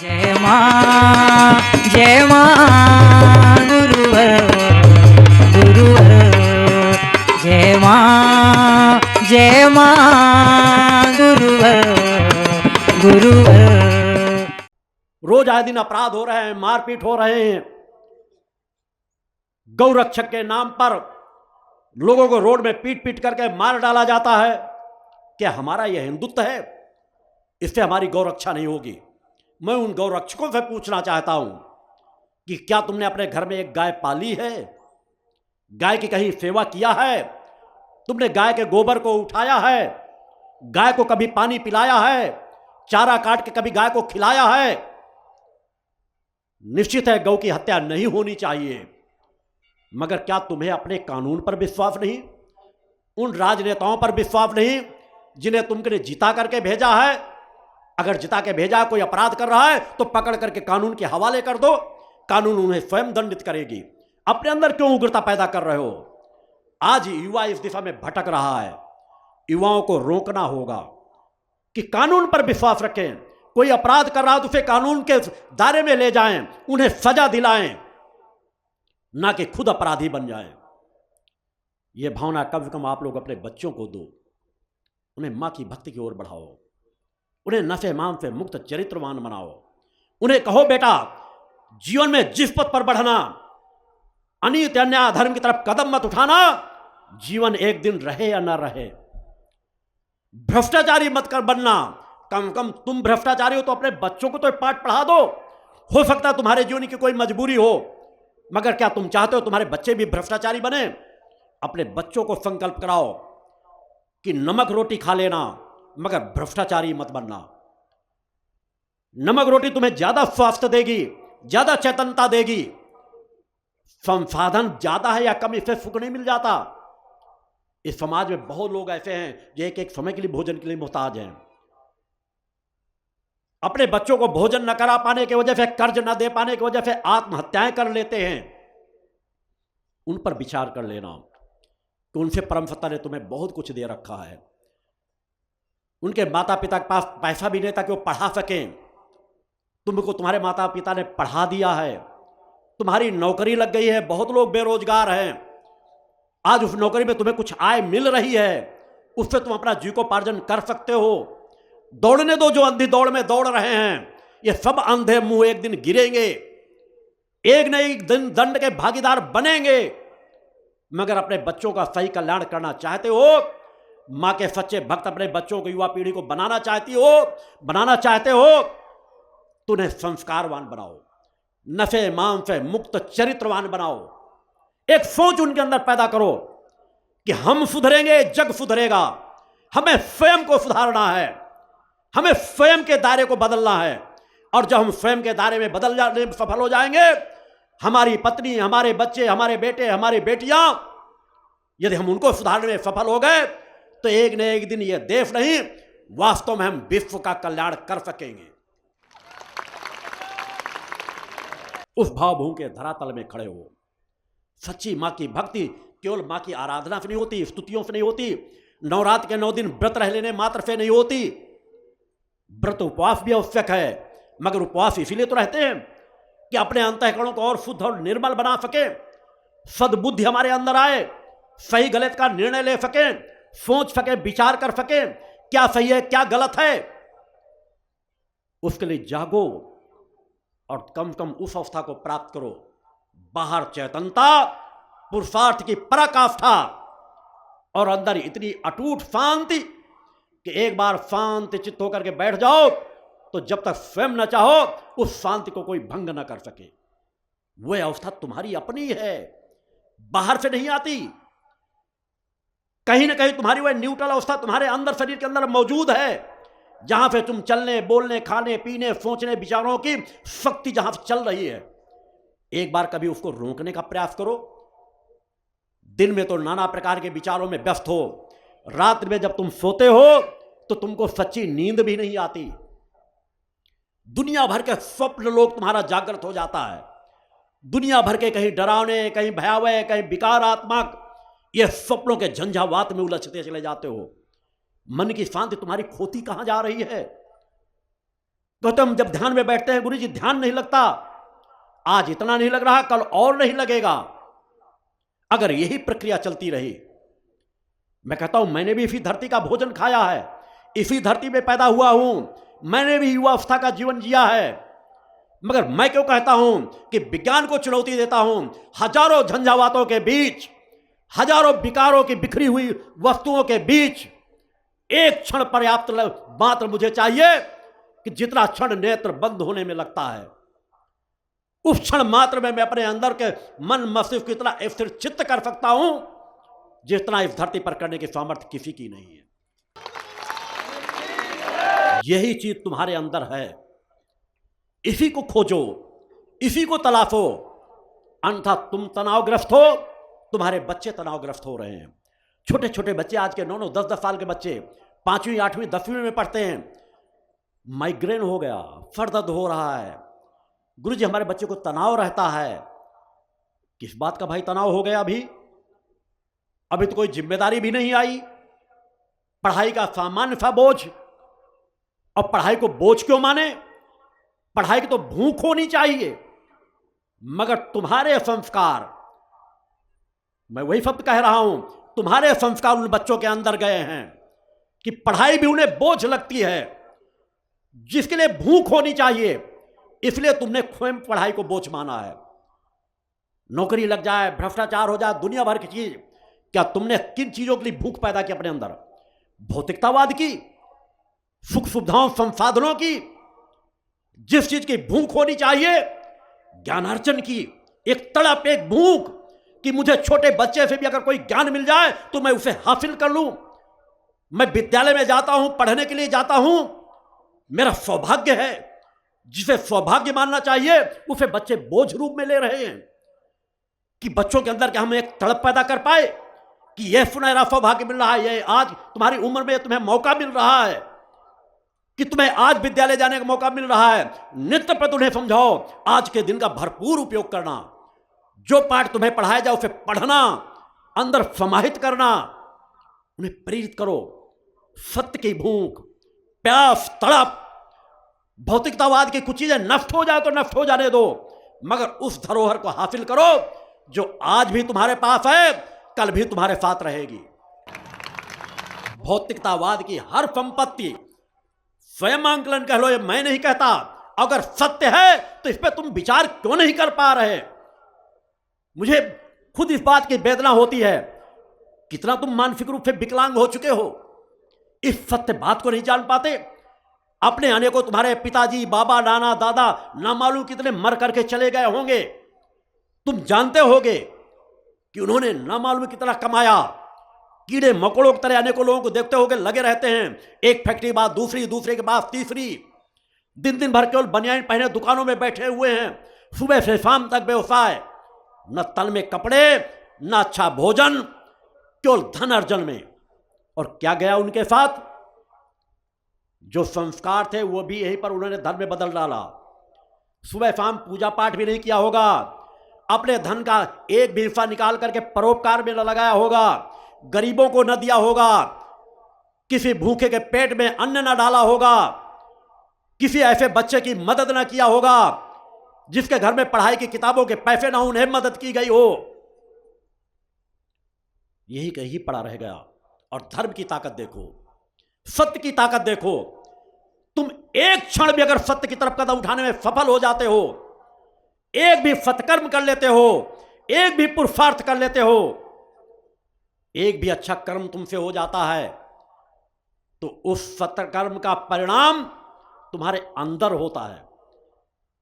जय मां गुरुवर गुरुवर जय मां गुरुवर गुरुवर। रोज आए दिन अपराध हो रहे हैं, मारपीट हो रहे हैं। गौ रक्षक के नाम पर लोगों को रोड में पीट पीट करके मार डाला जाता है। क्या हमारा यह हिंदुत्व है? इससे हमारी गौ रक्षा नहीं होगी। मैं उन गौ रक्षकों से पूछना चाहता हूं कि क्या तुमने अपने घर में एक गाय पाली है? गाय की कहीं सेवा किया है? तुमने गाय के गोबर को उठाया है? गाय को कभी पानी पिलाया है? चारा काट के कभी गाय को खिलाया है? निश्चित है गौ की हत्या नहीं होनी चाहिए, मगर क्या तुम्हें अपने कानून पर विश्वास नहीं? उन राजनेताओं पर विश्वास नहीं जिन्हें तुमने जिता करके भेजा है? अगर जिता के भेजा, कोई अपराध कर रहा है तो पकड़ करके कानून के हवाले कर दो, कानून उन्हें स्वयं दंडित करेगी। अपने अंदर क्यों उग्रता पैदा कर रहे हो? आज युवा इस दिशा में भटक रहा है। युवाओं को रोकना होगा कि कानून पर विश्वास रखें। कोई अपराध कर रहा है तो उसे कानून के दायरे में ले जाएं, उन्हें सजा दिलाएं, ना कि खुद अपराधी बन जाएं। यह भावना कम से कम आप लोग अपने बच्चों को दो। उन्हें मां की भक्ति की ओर बढ़ाओ, उन्हें नशे मान से मुक्त चरित्रवान बनाओ। उन्हें कहो बेटा, जीवन में जिस पथ पर बढ़ना, अनित अन्याय धर्म की तरफ कदम मत उठाना। जीवन एक दिन रहे या ना रहे। भ्रष्टाचारी मत कर बनना। कम कम तुम भ्रष्टाचारी हो तो अपने बच्चों को तो पाठ पढ़ा दो। हो सकता है तुम्हारे जीवन की कोई मजबूरी हो, मगर क्या तुम चाहते हो तुम्हारे बच्चे भी भ्रष्टाचारी बने? अपने बच्चों को संकल्प कराओ कि नमक रोटी खा लेना, मगर भ्रष्टाचारी मत बनना। नमक रोटी तुम्हें ज्यादा स्वास्थ्य देगी, ज्यादा चेतनता देगी। संसाधन ज्यादा है या कम, इससे सुख नहीं मिल जाता। इस समाज में बहुत लोग ऐसे हैं जो एक एक समय के लिए भोजन के लिए मोहताज हैं। अपने बच्चों को भोजन न करा पाने की वजह से, कर्ज न दे पाने की वजह से आत्महत्याएं कर लेते हैं। उन पर विचार कर लेना कि उनसे परम सत्ता ने तुम्हें बहुत कुछ दे रखा है। उनके माता पिता के पास पैसा भी नहीं था कि वो पढ़ा सकें। तुमको तुम्हारे माता पिता ने पढ़ा दिया है, तुम्हारी नौकरी लग गई है। बहुत लोग बेरोजगार हैं। आज उस नौकरी में तुम्हें कुछ आय मिल रही है, उससे तुम अपना जीविकोपार्जन कर सकते हो। दौड़ने दो जो अंधी दौड़ में दौड़ रहे हैं। ये सब अंधे मुंह एक दिन गिरेंगे, एक न एक दिन दंड के भागीदार बनेंगे। मगर अपने बच्चों का सही कल्याण करना चाहते हो, मां के सच्चे भक्त अपने बच्चों को, युवा पीढ़ी को बनाना चाहते हो तो उन्हें संस्कारवान बनाओ, नशे मान से मुक्त चरित्रवान बनाओ। एक सोच उनके अंदर पैदा करो कि हम सुधरेंगे, जग सुधरेगा। हमें स्वयं को सुधारना है, हमें स्वयं के दायरे को बदलना है। और जब हम स्वयं के दायरे में बदल जाने में सफल हो जाएंगे, हमारी पत्नी, हमारे बच्चे, हमारे बेटे, हमारी बेटियां, यदि हम उनको सुधारने में सफल हो गए तो एक न एक दिन यह देश नहीं, वास्तव में हम विश्व का कल्याण कर सकेंगे। उस भावभूमि के धरातल में खड़े हो। सच्ची मां की भक्ति केवल मां की आराधना से नहीं होती, स्तुतियों से नहीं होती, नवरात्र के 9 दिन व्रत रह लेने मात्र से नहीं होती। व्रत उपवास भी आवश्यक है, मगर उपवास इसीलिए तो रहते हैं कि अपने अंतःकरणों को और शुद्ध और निर्मल बना सके, सद्बुद्धि हमारे अंदर आए, सही गलत का निर्णय ले सके, सोच सके, विचार कर सके, क्या सही है क्या गलत है। उसके लिए जागो और कम कम उस अवस्था को प्राप्त करो। बाहर चेतनता, पुरुषार्थ की पराकाष्ठा और अंदर इतनी अटूट शांति कि एक बार शांति चित्त होकर के बैठ जाओ तो जब तक स्वयं न चाहो उस शांति को कोई भंग न कर सके। वह अवस्था तुम्हारी अपनी है, बाहर से नहीं आती। कहीं ना कहीं तुम्हारी वह न्यूट्रल अवस्था तुम्हारे अंदर, शरीर के अंदर मौजूद है, जहां पे तुम चलने, बोलने, खाने, पीने, सोचने, विचारों की शक्ति जहां से चल रही है। एक बार कभी उसको रोकने का प्रयास करो। दिन में तो नाना प्रकार के विचारों में व्यस्त हो, रात्रि में जब तुम सोते हो तो तुमको सच्ची नींद भी नहीं आती। दुनिया भर के स्वप्न लोग तुम्हारा जागृत हो जाता है। दुनिया भर के कहीं डरावने, कहीं भयावह, कहीं विकारात्मक ये स्वप्नों के झंझावात में उलझते चले जाते हो। मन की शांति तुम्हारी खोती कहां जा रही है? कहते हम जब ध्यान में बैठते हैं, गुरु जी ध्यान नहीं लगता, आज इतना नहीं लग रहा, कल और नहीं लगेगा। अगर यही प्रक्रिया चलती रही, मैं कहता हूं मैंने भी इसी धरती का भोजन खाया है, इसी धरती में पैदा हुआ हूं, मैंने भी युवावस्था का जीवन जिया है, मगर मैं क्यों कहता हूं कि विज्ञान को चुनौती देता हूं? हजारों झंझावातों के बीच, हजारों विकारों की बिखरी हुई वस्तुओं के बीच एक क्षण पर्याप्त मात्र मुझे चाहिए कि जितना क्षण नेत्र बंद होने में लगता है, उस क्षण मात्र में मैं अपने अंदर के मन मस्तिष्क को इतना स्थिर चित्त कर सकता हूं जितना इस धरती पर करने की सामर्थ्य किसी की नहीं है। यही चीज तुम्हारे अंदर है, इसी को खोजो, इसी को तलाशो, अन्यथा तुम तनावग्रस्त हो, तुम्हारे बच्चे तनावग्रस्त हो रहे हैं। छोटे छोटे बच्चे, आज के 9-9, 10-10 साल के बच्चे 5वीं, 8वीं, 10वीं में पढ़ते हैं, माइग्रेन हो गया, सर दर्द हो रहा है। गुरुजी हमारे बच्चे को तनाव रहता है। किस बात का भाई तनाव हो गया? अभी तो कोई जिम्मेदारी भी नहीं आई, पढ़ाई का सामान्य सा बोझ। और पढ़ाई को बोझ क्यों माने? पढ़ाई की तो भूख होनी चाहिए, मगर तुम्हारे संस्कार, मैं वही शब्द कह रहा हूं, तुम्हारे संस्कार उन बच्चों के अंदर गए हैं कि पढ़ाई भी उन्हें बोझ लगती है, जिसके लिए भूख होनी चाहिए, इसलिए तुमने स्वयं पढ़ाई को बोझ माना है। नौकरी लग जाए, भ्रष्टाचार हो जाए, दुनिया भर की चीज, क्या तुमने किन चीजों के लिए भूख पैदा की अपने अंदर? भौतिकतावाद की, सुख सुविधाओं संसाधनों की, जिस चीज की भूख होनी चाहिए, ज्ञानार्जन की, एक तड़प, एक भूख कि मुझे छोटे बच्चे से भी अगर कोई ज्ञान मिल जाए तो मैं उसे हासिल कर लूं। मैं विद्यालय में जाता हूं, पढ़ने के लिए जाता हूं, मेरा सौभाग्य है, जिसे सौभाग्य मानना चाहिए उसे बच्चे बोझ रूप में ले रहे हैं। कि बच्चों के अंदर क्या हम एक तड़प पैदा कर पाए कि यह सुनहरा सौभाग्य मिल रहा है, ये आज तुम्हारी उम्र में तुम्हें मौका मिल रहा है कि तुम्हें आज विद्यालय जाने का मौका मिल रहा है। नित्य प्रति उन्हें समझाओ, आज के दिन का भरपूर उपयोग करना, जो पाठ तुम्हें पढ़ाया जाए उसे पढ़ना, अंदर समाहित करना, उन्हें प्रेरित करो। सत्य की भूख, प्यास, तड़प, भौतिकतावाद की कुछ चीजें नष्ट हो जाए तो नष्ट हो जाने दो, मगर उस धरोहर को हासिल करो जो आज भी तुम्हारे पास है, कल भी तुम्हारे साथ रहेगी। भौतिकतावाद की हर संपत्ति, स्वयं आंकलन कह लो, ये मैं नहीं कहता, अगर सत्य है तो इस पर तुम विचार क्यों नहीं कर पा रहे? मुझे खुद इस बात की वेदना होती है, कितना तुम मानसिक रूप से विकलांग हो चुके हो, इस सत्य बात को नहीं जान पाते। अपने आने को तुम्हारे पिताजी, बाबा, नाना, दादा ना मालूम कितने मर करके चले गए होंगे, तुम जानते होगे कि उन्होंने ना मालूम कितना कमाया। कीड़े मकोड़ों की तरह अनेकों लोगों को देखते होगे लगे रहते हैं, एक फैक्ट्री बाद दूसरी, दूसरे के बाद तीसरी, दिन दिन भर केवल बनियान पहने दुकानों में बैठे हुए हैं, सुबह से शाम तक व्यवसाय, न तन में कपड़े, न अच्छा भोजन, केवल धन अर्जन में। और क्या गया उनके साथ? जो संस्कार थे वो भी यहीं पर उन्होंने धन में बदल डाला। सुबह शाम पूजा पाठ भी नहीं किया होगा, अपने धन का एक भी हिस्सा निकाल करके परोपकार में न लगाया होगा, गरीबों को न दिया होगा, किसी भूखे के पेट में अन्न न डाला होगा, किसी ऐसे बच्चे की मदद न किया होगा जिसके घर में पढ़ाई की किताबों के पैसे ना, उन्हें मदद की गई हो। यही कहीं पड़ा रह गया। और धर्म की ताकत देखो, सत्य की ताकत देखो। तुम एक क्षण भी अगर सत्य की तरफ कदम उठाने में सफल हो जाते हो, एक भी सत्कर्म कर लेते हो, एक भी पुरुषार्थ कर लेते हो, एक भी अच्छा कर्म तुमसे हो जाता है, तो उस सत्कर्म का परिणाम तुम्हारे अंदर होता है।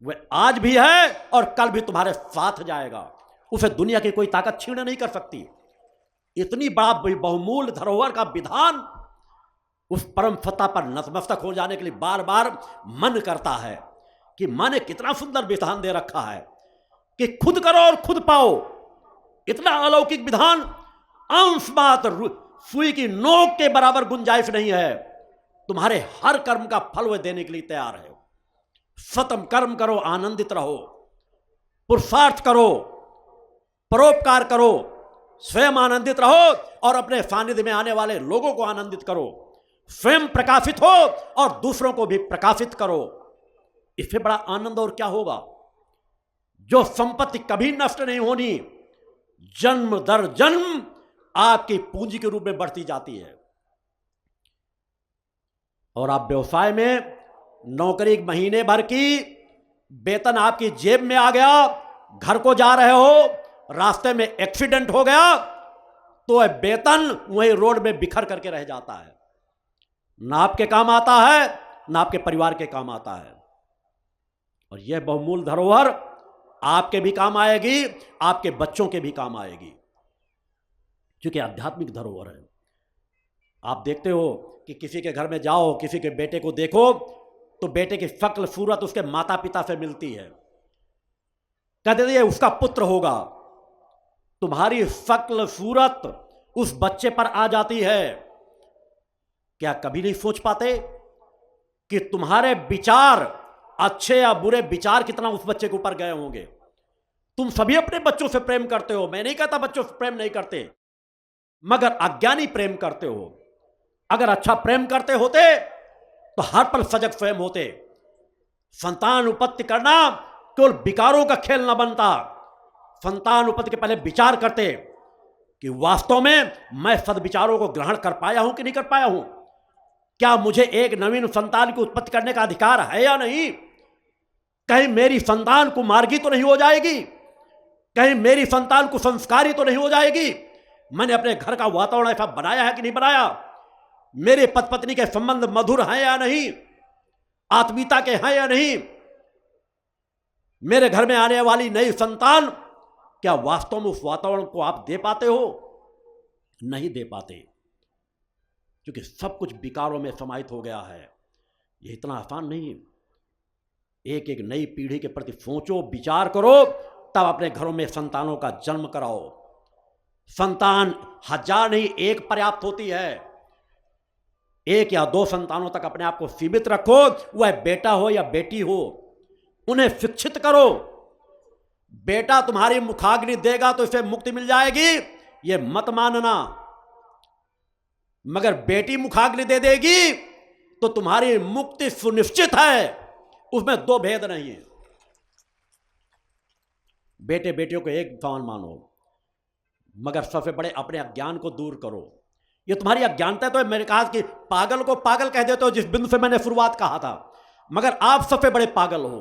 वह आज भी है और कल भी तुम्हारे साथ जाएगा। उसे दुनिया की कोई ताकत छीन नहीं कर सकती। इतनी बड़ा बहुमूल्य धरोहर का विधान, उस परम सत्ता पर नतमस्तक हो जाने के लिए बार बार मन करता है कि मां ने कितना सुंदर विधान दे रखा है कि खुद करो और खुद पाओ। इतना अलौकिक विधान, अंश मात्र सुई की नोक के बराबर गुंजाइश नहीं है। तुम्हारे हर कर्म का फल वह देने के लिए तैयार है। सतम कर्म करो, आनंदित रहो, पुरुषार्थ करो, परोपकार करो, स्वयं आनंदित रहो और अपने सानिध्य में आने वाले लोगों को आनंदित करो। स्वयं प्रकाशित हो और दूसरों को भी प्रकाशित करो। इससे बड़ा आनंद और क्या होगा? जो संपत्ति कभी नष्ट नहीं होनी, जन्म दर जन्म आपकी पूंजी के रूप में बढ़ती जाती है। और आप व्यवसाय में नौकरी महीने भर की, वेतन आपकी जेब में आ गया, घर को जा रहे हो, रास्ते में एक्सीडेंट हो गया, तो वेतन वही रोड में बिखर करके रह जाता है, ना आपके काम आता है ना आपके परिवार के काम आता है। और यह बहुमूल्य धरोहर आपके भी काम आएगी, आपके बच्चों के भी काम आएगी, क्योंकि आध्यात्मिक धरोहर है। आप देखते हो कि किसी के घर में जाओ, किसी के बेटे को देखो, तो बेटे की शक्ल सूरत उसके माता पिता से मिलती है, कहते थे ये उसका पुत्र होगा। तुम्हारी शक्ल सूरत उस बच्चे पर आ जाती है। क्या कभी नहीं सोच पाते कि तुम्हारे विचार, अच्छे या बुरे विचार, कितना उस बच्चे के ऊपर गए होंगे? तुम सभी अपने बच्चों से प्रेम करते हो, मैं नहीं कहता बच्चों से प्रेम नहीं करते, मगर अज्ञानी प्रेम करते हो। अगर अच्छा प्रेम करते होते तो हर पल सजग स्वयं होते। संतान उत्पत्ति करना केवल विकारों का खेल न बनता। संतान उत्पत्ति के पहले विचार करते कि वास्तव में मैं सद्विचारों को ग्रहण कर पाया हूं कि नहीं कर पाया हूं, क्या मुझे एक नवीन संतान की उत्पत्ति करने का अधिकार है या नहीं, कहीं मेरी संतान कुमार्गी तो नहीं हो जाएगी, कहीं मेरी संतान को संस्कारी तो नहीं हो जाएगी, मैंने अपने घर का वातावरण ऐसा बनाया है कि नहीं बनाया, मेरे पति पत्नी के संबंध मधुर हैं या नहीं, आत्मीयता के हैं या नहीं, मेरे घर में आने वाली नई संतान क्या वास्तव में उस वातावरण को आप दे पाते हो? नहीं दे पाते, क्योंकि सब कुछ विकारों में समाहित हो गया है। यह इतना आसान नहीं। एक एक नई पीढ़ी के प्रति सोचो, विचार करो, तब अपने घरों में संतानों का जन्म कराओ। संतान 1000 नहीं, एक पर्याप्त होती है। 1 या 2 संतानों तक अपने आप को सीमित रखो, वह बेटा हो या बेटी हो, उन्हें शिक्षित करो। बेटा तुम्हारी मुखाग्नि देगा तो इसे मुक्ति मिल जाएगी, यह मत मानना, मगर बेटी मुखाग्नि दे देगी तो तुम्हारी मुक्ति सुनिश्चित है। उसमें 2 भेद नहीं है। बेटे बेटियों को एक समान मानो, मगर सबसे बड़े अपने अज्ञान को दूर करो। ये तुम्हारी अज्ञानता तो है। मैंने कहा कि पागल को पागल कह देते हो, जिस बिंदु से मैंने शुरुआत कहा था, मगर आप सबसे बड़े पागल हो।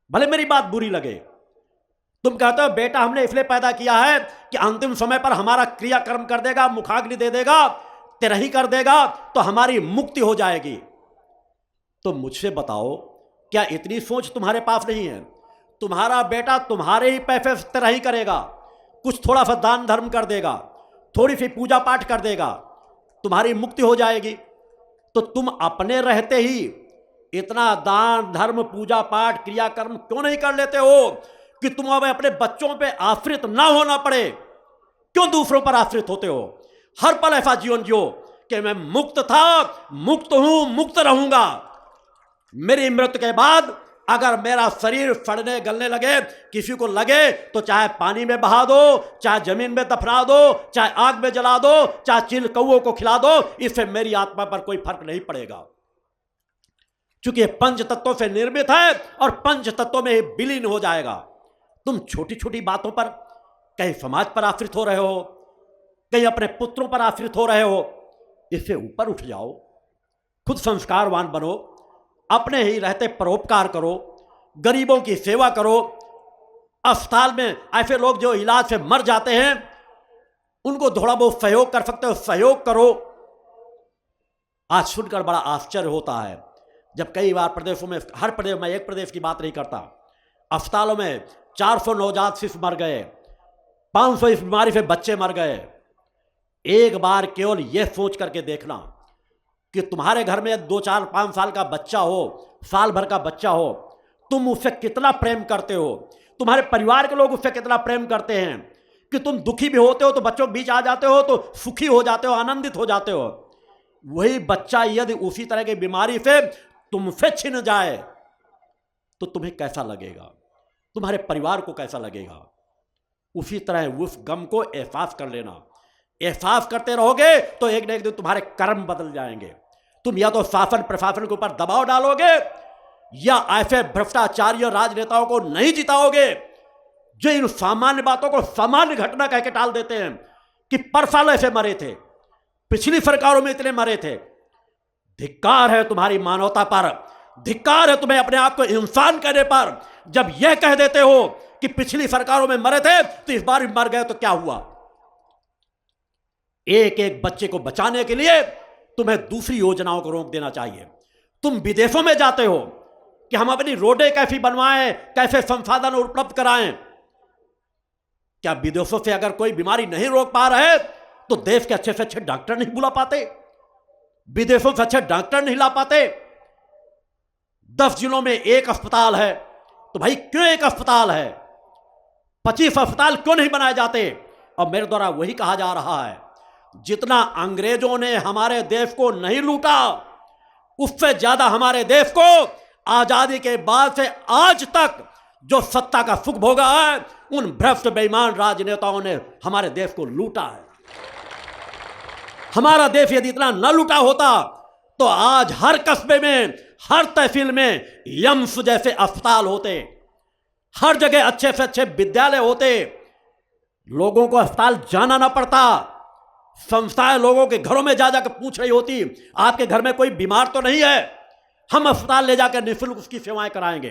भले मेरी बात बुरी लगे, तुम कहते हो बेटा हमने इसलिए पैदा किया है कि अंतिम समय पर हमारा क्रियाकर्म कर देगा, मुखाग्नि दे देगा, तिरही कर देगा, तो हमारी मुक्ति हो जाएगी। तो मुझसे बताओ, क्या इतनी सोच तुम्हारे पास नहीं है? तुम्हारा बेटा तुम्हारे ही पैसे से तिरही करेगा, कुछ थोड़ा सा दान धर्म कर देगा, थोड़ी सी पूजा पाठ कर देगा, तुम्हारी मुक्ति हो जाएगी। तो तुम अपने रहते ही इतना दान धर्म पूजा पाठ क्रियाकर्म क्यों नहीं कर लेते हो कि तुम अब अपने बच्चों पे आश्रित ना होना पड़े? क्यों दूसरों पर आश्रित होते हो? हर पल ऐसा जीवन जियो कि मैं मुक्त था, मुक्त हूं, मुक्त रहूंगा। मेरी मृत्यु के बाद अगर मेरा शरीर सड़ने गलने लगे, किसी को लगे, तो चाहे पानी में बहा दो, चाहे जमीन में दफना दो, चाहे आग में जला दो, चाहे चिल कौओं को खिला दो, इससे मेरी आत्मा पर कोई फर्क नहीं पड़ेगा, क्योंकि यह 5 तत्वों से निर्मित है और 5 तत्वों में ही विलीन हो जाएगा। तुम छोटी छोटी बातों पर, कहीं समाज पर आश्रित हो रहे हो, कहीं अपने पुत्रों पर आश्रित हो रहे हो। इससे ऊपर उठ जाओ, खुद संस्कारवान बनो, अपने ही रहते परोपकार करो, गरीबों की सेवा करो। अस्पताल में ऐसे लोग जो इलाज से मर जाते हैं, उनको थोड़ा बहुत सहयोग कर सकते हो, सहयोग करो। आज सुनकर बड़ा आश्चर्य होता है जब कई बार प्रदेशों में, हर प्रदेश में, एक प्रदेश की बात नहीं करता, अस्पतालों में 400 नवजात शिशु मर गए, 500 इस बीमारी से बच्चे मर गए। एक बार केवल यह सोच करके देखना कि तुम्हारे घर में 2, 4, 5 साल का बच्चा हो, साल भर का बच्चा हो, तुम उससे कितना प्रेम करते हो, तुम्हारे परिवार के लोग उससे कितना प्रेम करते हैं कि तुम दुखी भी होते हो तो बच्चों के बीच आ जाते हो, तो सुखी हो जाते हो, आनंदित हो जाते हो। वही बच्चा यदि उसी तरह की बीमारी से तुमसे छिन जाए तो तुम्हें कैसा लगेगा, तुम्हारे परिवार को कैसा लगेगा? उसी तरह उस गम को एहसास कर लेना। एहसास करते रहोगे तो एक न एक दिन तुम्हारे कर्म बदल जाएंगे। तुम या तो शासन प्रशासन के ऊपर दबाव डालोगे, या ऐसे भ्रष्टाचारी राजनेताओं को नहीं जिताओगे जो इन सामान्य बातों को सामान्य घटना कह के टाल देते हैं कि परसाल ऐसे मरे थे, पिछली सरकारों में इतने मरे थे। धिक्कार है तुम्हारी मानवता पर, धिक्कार है तुम्हें अपने आप को इंसान कहने पर, जब यह कह देते हो कि पिछली सरकारों में मरे थे तो इस बार भी मर गए तो क्या हुआ। एक एक बच्चे को बचाने के लिए तुम्हें दूसरी योजनाओं को रोक देना चाहिए। तुम विदेशों में जाते हो कि हम अपनी रोडें कैसी बनवाएं, कैसे संसाधन उपलब्ध कराएं। क्या विदेशों से अगर कोई बीमारी नहीं रोक पा रहे तो देश के अच्छे से अच्छे डॉक्टर नहीं बुला पाते, विदेशों से अच्छे डॉक्टर नहीं ला पाते। 10 जिलों में एक अस्पताल है तो भाई क्यों एक अस्पताल है, 25 अस्पताल क्यों नहीं बनाए जाते। और मेरे द्वारा वही कहा जा रहा है, जितना अंग्रेजों ने हमारे देश को नहीं लूटा उससे ज्यादा हमारे देश को आजादी के बाद से आज तक जो सत्ता का सुख भोगा है उन भ्रष्ट बेईमान राजनेताओं ने हमारे देश को लूटा है। हमारा देश यदि इतना न लूटा होता तो आज हर कस्बे में, हर तहसील में यम्स जैसे अस्पताल होते, हर जगह अच्छे से अच्छे विद्यालय होते, लोगों को अस्पताल जाना ना पड़ता, संस्थाएं लोगों के घरों में जा जाकर पूछ रही होती आपके घर में कोई बीमार तो नहीं है, हम अस्पताल ले जाकर निःशुल्क उसकी सेवाएं कराएंगे,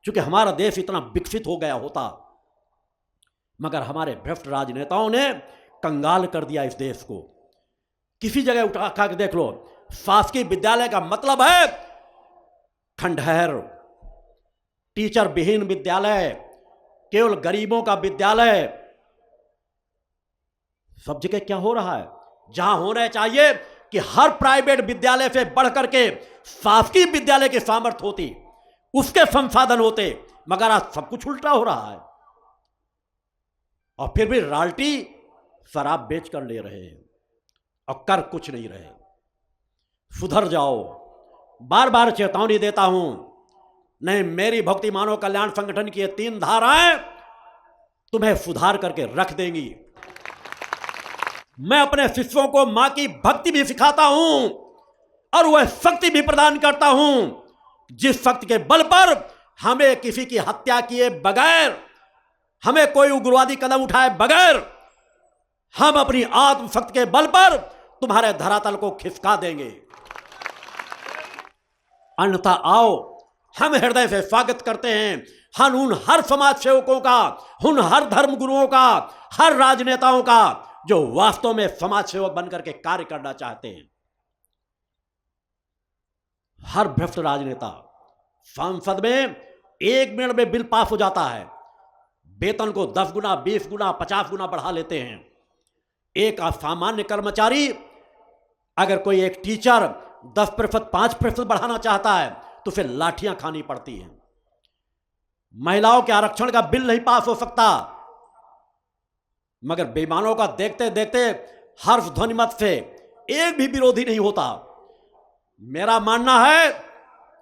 क्योंकि हमारा देश इतना विकसित हो गया होता। मगर हमारे भ्रष्ट राजनेताओं ने कंगाल कर दिया इस देश को। किसी जगह उठा के देख लो, शासकीय विद्यालय का मतलब है खंडहर, टीचर विहीन विद्यालय, केवल गरीबों का विद्यालय। सब जगह क्या हो रहा है, जहां होना चाहिए कि हर प्राइवेट विद्यालय से बढ़ करके शासकीय विद्यालय की सामर्थ्य होती, उसके संसाधन होते, मगर आज सब कुछ उल्टा हो रहा है। और फिर भी रॉयल्टी शराब बेच कर ले रहे हैं और कर कुछ नहीं रहे। सुधर जाओ, बार बार चेतावनी देता हूं। नहीं, मेरी भक्ति मानव कल्याण संगठन की ये 3 धाराएं तुम्हें सुधार करके रख देंगी। मैं अपने शिष्यों को मां की भक्ति भी सिखाता हूं और वह शक्ति भी प्रदान करता हूं जिस शक्ति के बल पर हमें किसी की हत्या किए बगैर, हमें कोई उग्रवादी कदम उठाए बगैर, हम अपनी आत्मशक्ति के बल पर तुम्हारे धरातल को खिसका देंगे। अन्यथा आओ, हम हृदय से स्वागत करते हैं हम उन हर समाज सेवकों का, उन हर धर्म गुरुओं का, हर राजनेताओं का जो वास्तव में समाज सेवक बनकर के कार्य करना चाहते हैं। हर भ्रष्ट राजनेता संसद में 1 मिनट में बिल पास हो जाता है, वेतन को 10 गुना, 20 गुना, 50 गुना बढ़ा लेते हैं। एक सामान्य कर्मचारी, अगर कोई एक टीचर 10%, 5% बढ़ाना चाहता है तो फिर लाठियां खानी पड़ती हैं। महिलाओं के आरक्षण का बिल नहीं पास हो सकता, मगर बेईमानों का देखते देखते हर्ष ध्वनिमत से एक भी विरोधी नहीं होता। मेरा मानना है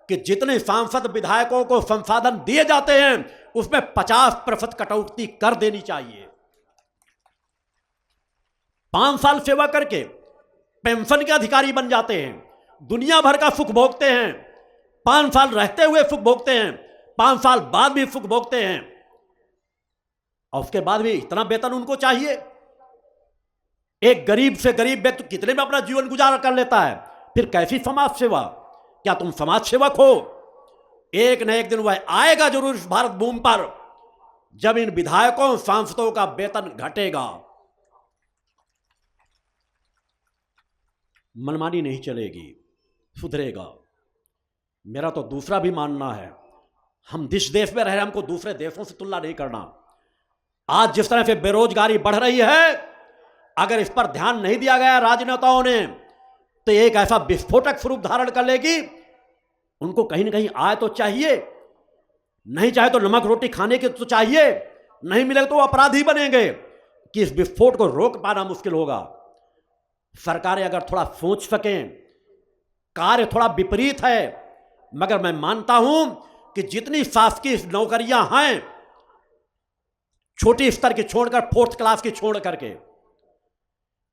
कि जितने सांसद विधायकों को संसाधन दिए जाते हैं उसमें 50% कटौती कर देनी चाहिए। 5 साल सेवा करके पेंशन के अधिकारी बन जाते हैं, दुनिया भर का सुख भोगते हैं, 5 साल रहते हुए सुख भोगते हैं, 5 साल बाद भी सुख भोगते हैं, और उसके बाद भी इतना वेतन उनको चाहिए। एक गरीब से गरीब व्यक्ति कितने में अपना जीवन गुजारा कर लेता है, फिर कैसी समाज सेवा। क्या तुम समाज सेवक हो? एक न एक दिन वह आएगा जरूर इस भारत भूमि पर जब इन विधायकों सांसदों का वेतन घटेगा। मनमानी नहीं चलेगी, सुधरेगा। मेरा तो दूसरा भी मानना है, हम जिस देश में रह रहे हैं हमको दूसरे देशों से तुलना नहीं करना। आज जिस तरह से बेरोजगारी बढ़ रही है, अगर इस पर ध्यान नहीं दिया गया राजनेताओं ने तो एक ऐसा विस्फोटक स्वरूप धारण कर लेगी। उनको कहीं ना कहीं आय तो चाहिए, नहीं चाहे तो नमक रोटी खाने की तो चाहिए, नहीं मिलेगा तो वो अपराधी बनेंगे कि इस विस्फोट को रोक पाना मुश्किल होगा। सरकारें अगर थोड़ा सोच सकें, कार्य थोड़ा विपरीत है, मगर मैं मानता हूं कि जितनी शासकीय नौकरियां हैं, छोटी स्तर की छोड़कर 4th क्लास की छोड़ करके,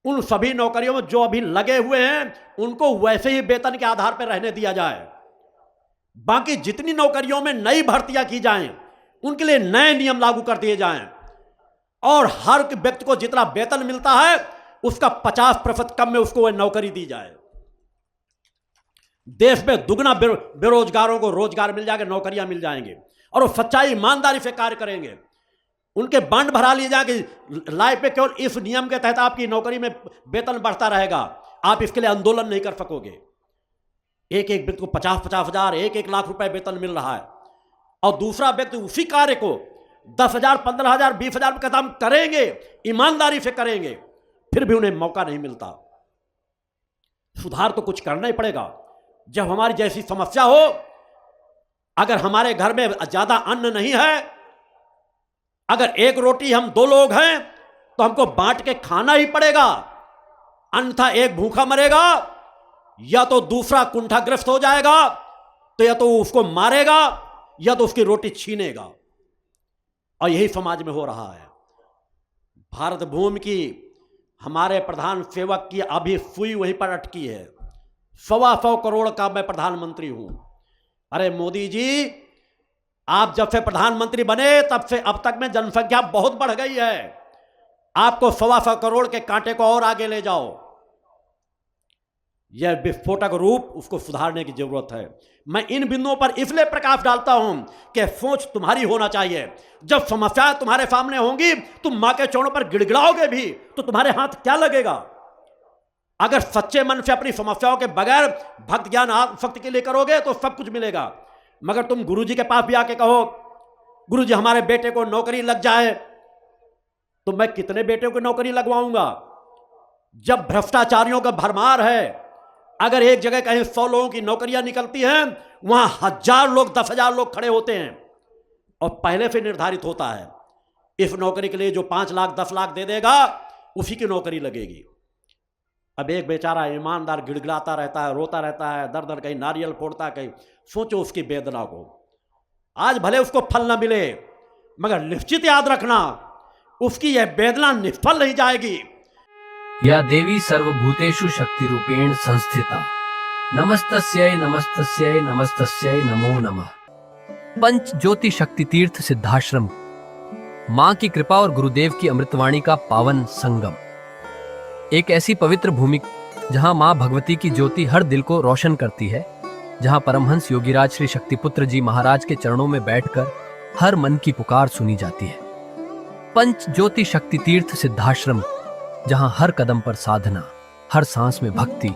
उन सभी नौकरियों में जो अभी लगे हुए हैं उनको वैसे ही वेतन के आधार पर रहने दिया जाए। बाकी जितनी नौकरियों में नई भर्तियां की जाएं, उनके लिए नए नियम लागू कर दिए जाएं और हर व्यक्ति को जितना वेतन मिलता है उसका 50% कम में उसको वह नौकरी दी जाए। देश में दुगना बेरोजगारों को रोजगार मिल जाएगा, नौकरियां मिल जाएंगे और वो सच्चाई ईमानदारी से कार्य करेंगे। उनके बंड भरा लिए जाएंगे लाइफ में, केवल इस नियम के तहत आपकी नौकरी में वेतन बढ़ता रहेगा, आप इसके लिए आंदोलन नहीं कर सकोगे। एक एक व्यक्ति को 50-50 हजार, 1-1 लाख रुपए वेतन मिल रहा है और दूसरा व्यक्ति उसी कार्य को 10,000, 15,000, 20,000 का काम करेंगे, ईमानदारी से करेंगे, फिर भी उन्हें मौका नहीं मिलता। सुधार तो कुछ करना ही पड़ेगा। जब हमारी जैसी समस्या हो, अगर हमारे घर में ज्यादा अन्न नहीं है, अगर एक रोटी हम 2 लोग हैं तो हमको बांट के खाना ही पड़ेगा, अन्यथा एक भूखा मरेगा या तो दूसरा कुंठाग्रस्त हो जाएगा, तो या तो उसको मारेगा या तो उसकी रोटी छीनेगा। और यही समाज में हो रहा है। भारत भूमि की हमारे प्रधान सेवक की अभी सुई वहीं पर अटकी है। 125 करोड़ का मैं प्रधानमंत्री हूं। अरे मोदी जी, आप जब से प्रधानमंत्री बने तब से अब तक में जनसंख्या बहुत बढ़ गई है। आपको 125 करोड़ के कांटे को और आगे ले जाओ। यह विस्फोटक रूप, उसको सुधारने की जरूरत है। मैं इन बिंदुओं पर इसलिए प्रकाश डालता हूं कि सोच तुम्हारी होना चाहिए। जब समस्याएं तुम्हारे सामने होंगी, तुम मां के चरणों पर गिड़गिड़ाओगे भी तो तुम्हारे हाथ क्या लगेगा? अगर सच्चे मन से अपनी समस्याओं के बगैर भक्त ज्ञान आत्मशक्ति के लिए करोगे तो सब कुछ मिलेगा। मगर तुम गुरुजी के पास भी आके कहो, गुरुजी हमारे बेटे को नौकरी लग जाए, तो मैं कितने बेटे को नौकरी लगवाऊंगा? जब भ्रष्टाचारियों का भरमार है, अगर एक जगह कहीं 100 लोगों की नौकरियां निकलती हैं, वहां 1000 लोग, 10,000 लोग खड़े होते हैं और पहले से निर्धारित होता है इस नौकरी के लिए जो 5 लाख 10 लाख दे देगा उसी की नौकरी लगेगी। अब एक बेचारा ईमानदार गिड़गिड़ाता रहता है, रोता रहता है, दर दर कहीं नारियल फोड़ता, कहीं सोचो उसकी वेदना को। आज भले उसको फल न मिले, मगर निश्चित याद रखना उसकी यह वेदना निष्फल नहीं जाएगी। या देवी सर्वभूतेषु शक्ति रूपेण संस्थिता, नमस्तस्यै नमस्तस्यै नमस्तस्यै नमो नमः। पंच ज्योति शक्ति तीर्थ सिद्धाश्रम, मां की कृपा और गुरुदेव की अमृतवाणी का पावन संगम। एक ऐसी पवित्र भूमि जहां मां भगवती की ज्योति हर दिल को रोशन करती है, जहां परमहंस योगीराज श्री शक्तिपुत्र जी महाराज के चरणों में बैठकर हर मन की पुकार सुनी जाती है। पंच ज्योति शक्ति तीर्थ सिद्धाश्रम, जहां हर कदम पर साधना, हर सांस में भक्ति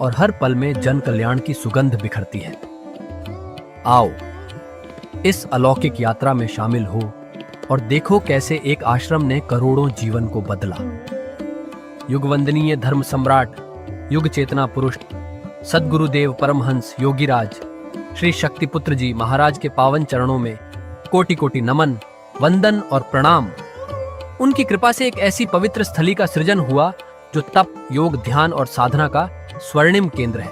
और हर पल में जन कल्याण की सुगंध बिखरती है। आओ इस अलौकिक यात्रा में शामिल हो और देखो कैसे एक आश्रम ने करोड़ों जीवन को बदला। युगवंदनीय धर्म सम्राट, युग चेतना पुरुष सद्गुरुदेव परमहंस योगीराज श्री शक्तिपुत्र जी महाराज के पावन चरणों में कोटि कोटि नमन, वंदन और प्रणाम। उनकी कृपा से एक ऐसी पवित्र स्थली का सृजन हुआ जो तप, योग, ध्यान और साधना का स्वर्णिम केंद्र है।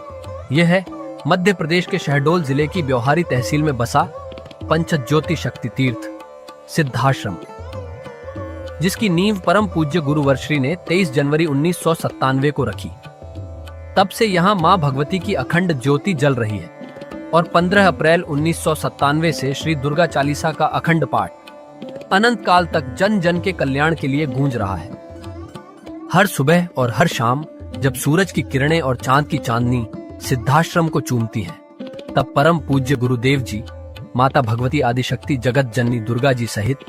यह है मध्य प्रदेश के शहडोल जिले की ब्योहारी तहसील में बसा पंचज्योति शक्ति तीर्थ सिद्धाश्रम, जिसकी नींव परम पूज्य गुरु वर्श्री ने 23 जनवरी 1997 को रखी। तब से यहाँ माँ भगवती की अखंड ज्योति जल रही है और 15 अप्रैल 1997 से श्री दुर्गा चालीसा का अखंड पाठ अनंत काल तक जन जन के कल्याण के लिए गूंज रहा है। हर सुबह और हर शाम जब सूरज की किरणें और चांद की चांदनी सिद्धाश्रम को चूमती हैं, तब परम पूज्य गुरुदेव जी माता भगवती आदिशक्ति जगत जननी दुर्गा जी सहित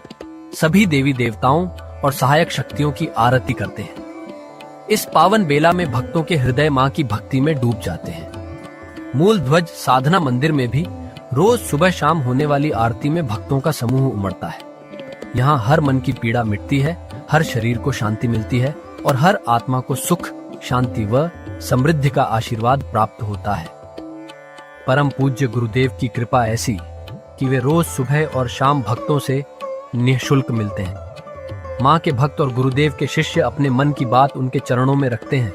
सभी देवी देवताओं और सहायक शक्तियों की आरती करते हैं। इस पावन बेला में भक्तों के हृदय मां की भक्ति में डूब जाते हैं। मूल ध्वज साधना मंदिर में भी रोज सुबह शाम होने वाली आरती में भक्तों का समूह उमड़ता है। यहाँ हर मन की पीड़ा मिटती है, हर शरीर को शांति मिलती है और हर आत्मा को सुख, शांति व समृद्धि का आशीर्वाद प्राप्त होता है। परम पूज्य गुरुदेव की कृपा ऐसी कि वे रोज सुबह और शाम भक्तों से निःशुल्क मिलते हैं। मां के भक्त और गुरुदेव के शिष्य अपने मन की बात उनके चरणों में रखते हैं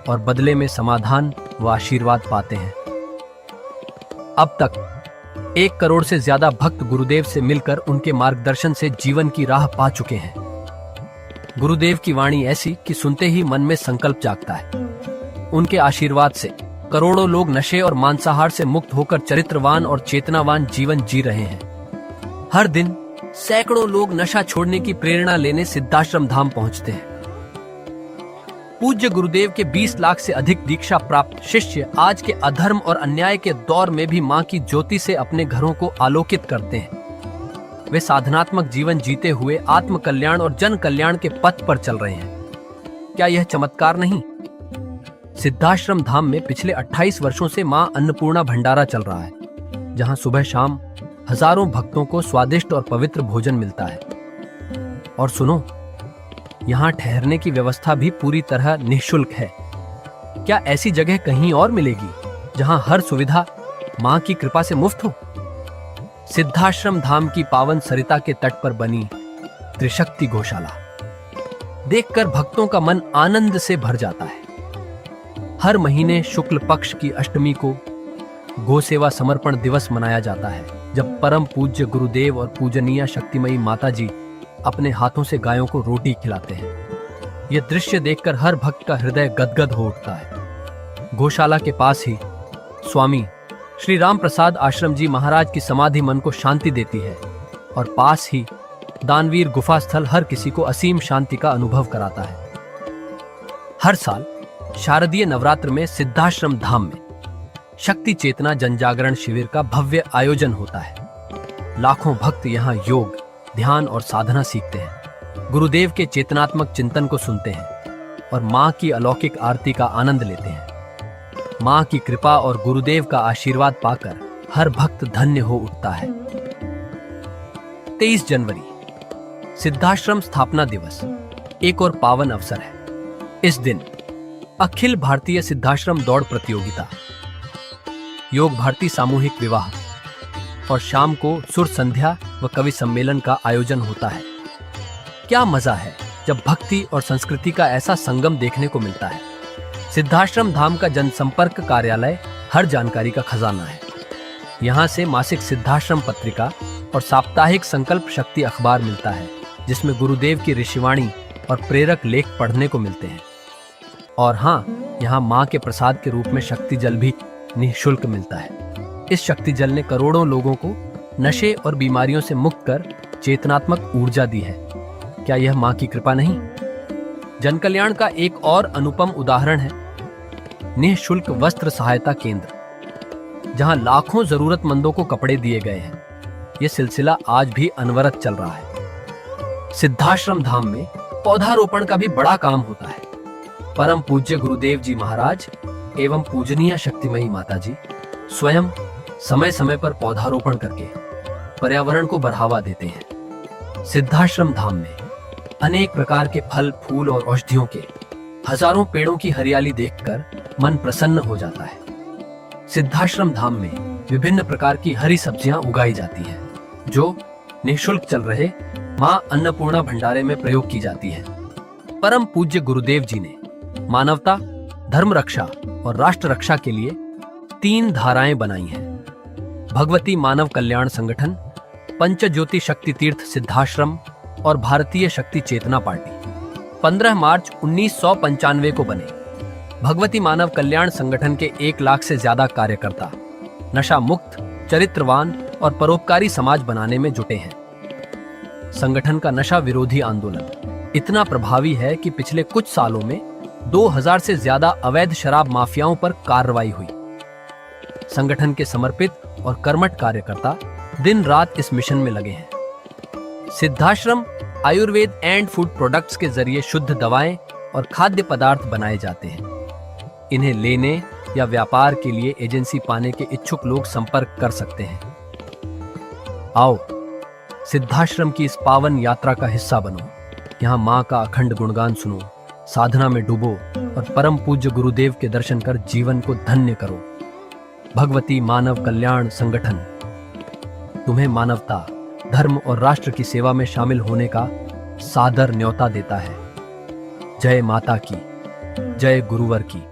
और बदले में समाधान व आशीर्वाद पाते हैं। अब तक 1 करोड़ से ज्यादा भक्त गुरुदेव से मिलकर उनके मार्गदर्शन से जीवन की राह पा चुके हैं। गुरुदेव की वाणी ऐसी कि सुनते ही मन में संकल्प जागता है। उनके आशीर्वाद से करोड़ों लोग नशे और मांसाहार से मुक्त होकर चरित्रवान और चेतनावान जीवन जी रहे हैं। हर दिन सैकड़ों लोग नशा छोड़ने की प्रेरणा लेने सिद्धाश्रम धाम पहुंचते हैं। पूज्य गुरुदेव के 20 लाख से अधिक दीक्षा प्राप्त शिष्य आज के अधर्म और अन्याय के दौर में भी मां की ज्योति से अपने घरों को आलोकित करते हैं। वे साधनात्मक जीवन जीते हुए आत्म कल्याण और जन कल्याण के पथ पर चल रहे हैं। क्या यह चमत्कार नहीं? सिद्धाश्रम धाम में पिछले 28 वर्षों से मां अन्नपूर्णा भंडारा चल रहा है, जहां सुबह शाम हजारों भक्तों को स्वादिष्ट और पवित्र भोजन मिलता है। और सुनो, यहाँ ठहरने की व्यवस्था भी पूरी तरह निःशुल्क है। क्या ऐसी जगह कहीं और मिलेगी जहां हर सुविधा मां की कृपा से मुफ्त हो? सिद्धाश्रम धाम की पावन सरिता के तट पर बनी त्रिशक्ति गौशाला देखकर भक्तों का मन आनंद से भर जाता है। हर महीने शुक्ल पक्ष की अष्टमी को गौ सेवा समर्पण दिवस मनाया जाता है, जब परम पूज्य गुरुदेव और पूजनीय शक्तिमयी माता जी अपने हाथों से गायों को रोटी खिलाते हैं। यह दृश्य देखकर हर भक्त का हृदय गदगद हो उठता है। गौशाला के पास ही स्वामी श्री राम प्रसाद आश्रम जी महाराज की समाधि मन को शांति देती है, और पास ही दानवीर गुफा स्थल हर किसी को असीम शांति का अनुभव कराता है। हर साल शारदीय नवरात्र में सिद्धाश्रम धाम में शक्ति चेतना जनजागरण शिविर का भव्य आयोजन होता है। लाखों भक्त यहाँ योग, ध्यान और साधना सीखते हैं, गुरुदेव के चेतनात्मक चिंतन को सुनते हैं और मां की अलौकिक आरती का आनंद लेते हैं। मां की कृपा और गुरुदेव का आशीर्वाद पाकर हर भक्त धन्य हो उठता है। 23 जनवरी सिद्धाश्रम स्थापना दिवस एक और पावन अवसर है। इस दिन अखिल भारतीय सिद्धाश्रम दौड़ प्रतियोगिता, योग भारती सामूहिक विवाह और शाम को सुर संध्या व कवि सम्मेलन का आयोजन होता है। क्या मजा है जब भक्ति और संस्कृति का ऐसा संगम देखने को मिलता है। सिद्धाश्रम धाम का जनसंपर्क कार्यालय हर जानकारी का खजाना है। यहाँ से मासिक सिद्धाश्रम पत्रिका और साप्ताहिक संकल्प शक्ति अखबार मिलता है, जिसमें गुरुदेव की ऋषिवाणी और प्रेरक लेख पढ़ने को मिलते हैं। और हाँ, यहाँ माँ के प्रसाद के रूप में शक्ति जल भी निःशुल्क मिलता है। इस शक्ति जल ने करोड़ों लोगों को नशे और बीमारियों से मुक्त कर चेतनात्मक ऊर्जा दी है। क्या यह माँ की कृपा नहीं? जन कल्याण का एक और अनुपम उदाहरण है निःशुल्क वस्त्र सहायता केंद्र, जहां लाखों जरूरतमंदों को कपड़े दिए गए हैं। यह सिलसिला आज भी अनवरत चल रहा है। सिद्धाश्रम धाम में पौधारोपण का भी बड़ा काम होता है। परम पूज्य गुरुदेव जी महाराज एवं पूजनीय शक्तिमयी माता जी स्वयं समय समय पर पौधारोपण करके पर्यावरण को बढ़ावा देते हैं। सिद्धाश्रम धाम में अनेक प्रकार के फल, फूल और औषधियों के हजारों पेड़ों की हरियाली देखकर मन प्रसन्न हो जाता है। सिद्धाश्रम धाम में विभिन्न प्रकार की हरी सब्जियां उगाई जाती हैं, जो निःशुल्क चल रहे मां अन्नपूर्णा भंडारे में प्रयोग की जाती है। परम पूज्य गुरुदेव जी ने मानवता, धर्म रक्षा और राष्ट्र रक्षा के लिए 3 धाराएं बनाई हैं। भगवती मानव कल्याण संगठन, पंचज्योति शक्ति तीर्थ सिद्धाश्रम और भारतीय शक्ति चेतना पार्टी 15 मार्च 1995 को बने। भगवती मानव कल्याण संगठन के 1 लाख से ज्यादा कार्यकर्ता नशा मुक्त, चरित्रवान और परोपकारी समाज बनाने में जुटे हैं। संगठन का नशा विरोधी आंदोलन इतना प्रभावी है कि पिछले कुछ सालों में 2000 से ज्यादा अवैध शराब माफियाओं पर कार्रवाई हुई। संगठन के समर्पित और कर्मठ कार्यकर्ता दिन रात इस मिशन में लगे हैं। Siddhashram Ayurveda and food products के जरिए शुद्ध दवाएं और खाद्य पदार्थ बनाए जाते हैं। इन्हें लेने या व्यापार के लिए एजेंसी पाने के इच्छुक लोग संपर्क कर सकते हैं। आओ सिद्धाश्रम की इस पावन यात्रा का हिस्सा बनो। यहाँ माँ का अखंड गुणगान सुनो, साधना में डूबो और परम पूज्य गुरुदेव के दर्शन कर जीवन को धन्य करो। भगवती मानव कल्याण संगठन तुम्हें मानवता, धर्म और राष्ट्र की सेवा में शामिल होने का सादर न्योता देता है। जय माता की, जय गुरुवर की।